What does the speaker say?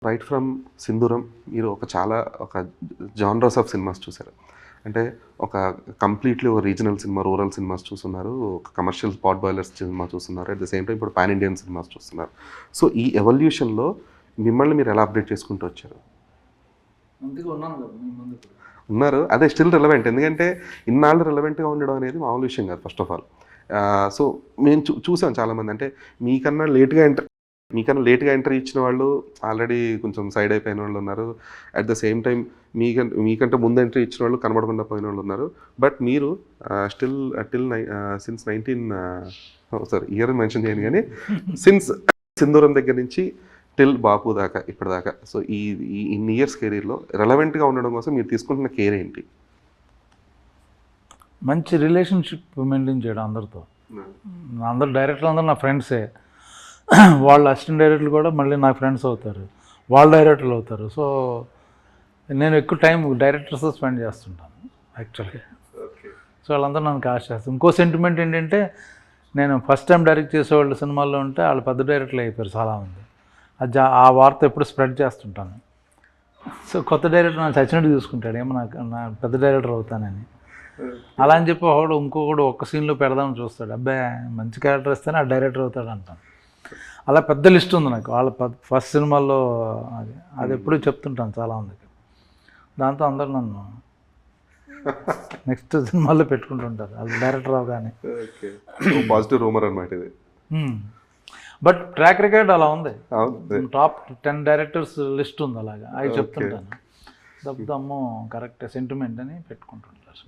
Right from సింధూరం మీరు ఒక genres of cinemas చూసారు. అంటే ఒక కంప్లీట్లీ ఒక రీజనల్ సినిమా, రూరల్ సినిమాస్ చూస్తున్నారు, ఒక కమర్షియల్ స్పాట్ బాయిలర్స్ సినిమా చూస్తున్నారు, అట్ ద సేమ్ టైం ఇప్పుడు పాన్ ఇండియన్ సినిమాస్ చూస్తున్నారు. సో ఈ ఎవల్యూషన్లో మిమ్మల్ని మీరు ఎలా అప్డేట్ చేసుకుంటూ వచ్చారు? ఉన్నారు, అదే స్టిల్ రిలవెంట్. ఎందుకంటే ఇన్నాళ్ళు రిలవెంట్గా ఉండడం అనేది మామూలు విషయం కాదు ఫస్ట్ ఆఫ్ ఆల్. సో మేము చూసాం చాలామంది, అంటే మీకన్నా లేట్గా ఎంట్రీ ఇచ్చిన వాళ్ళు ఆల్రెడీ కొంచెం సైడ్ అయిపోయిన వాళ్ళు ఉన్నారు. అట్ ద సేమ్ టైం మీకంటే ముందు ఎంట్రీ ఇచ్చిన వాళ్ళు కనబడకుండా పోయిన వాళ్ళు ఉన్నారు. బట్ మీరు till since 19 sorry year mention చేయను, కానీ సిన్స్ సింధూరం దగ్గర నుంచి టిల్ బాపు దాకా ఇప్పటిదాకా, సో ఈ ఇన్ని ఇయర్స్ కెరీర్లో రెలవెంట్గా ఉండడం కోసం మీరు తీసుకుంటున్న కేర్ ఏంటి? మంచి రిలేషన్షిప్ మెయింటైన్ చేయడం అందరితో. అందరు డైరెక్టర్లు అందరూ నా ఫ్రెండ్సే. వాళ్ళ అసిస్టెంట్ డైరెక్టర్లు కూడా మళ్ళీ నా ఫ్రెండ్స్ అవుతారు, వాళ్ళ డైరెక్టర్లు అవుతారు. సో నేను ఎక్కువ టైం డైరెక్టర్స్ స్పెండ్ చేస్తుంటాను యాక్చువల్గా. సో వాళ్ళందరూ నన్ను కాస్ట్ చేస్తారు. ఇంకో సెంటిమెంట్ ఏంటంటే, నేను ఫస్ట్ టైం డైరెక్ట్ చేసేవాళ్ళు సినిమాల్లో ఉంటే వాళ్ళు పెద్ద డైరెక్టర్లు అయిపోయారు చాలామంది. ఆ వార్త ఎప్పుడు స్ప్రెడ్ చేస్తుంటాను. సో కొత్త డైరెక్టర్ నాకు చచ్చినట్టు చూసుకుంటాడు, ఏమో నా పెద్ద డైరెక్టర్ అవుతానని. అలా అని చెప్పి ఇంకొకడు ఒక్క సీన్లో పెడదామని చూస్తాడు. అబ్బాయి మంచి క్యారెక్టర్ ఇస్తేనే ఆ డైరెక్టర్ అవుతాడు అంటాను. అలా పెద్ద లిస్ట్ ఉంది నాకు వాళ్ళ ఫస్ట్ సినిమాల్లో. అది ఎప్పుడూ చెప్తుంటాను చాలామందికి. దాంతో అందరూ నన్ను నెక్స్ట్ సినిమాల్లో పెట్టుకుంటుంటారు అది డైరెక్టర్ అవగానే. పాజిటివ్ రూమర్ అన్నమాట ఇది. బట్ ట్రాక్ రికార్డ్ అలా ఉంది. టాప్ 10 డైరెక్టర్స్ లిస్ట్ ఉంది అలాగా. అవి చెప్తుంటాను. దమ్ము కరెక్ట్ సెంటిమెంట్ అని పెట్టుకుంటుంటారు.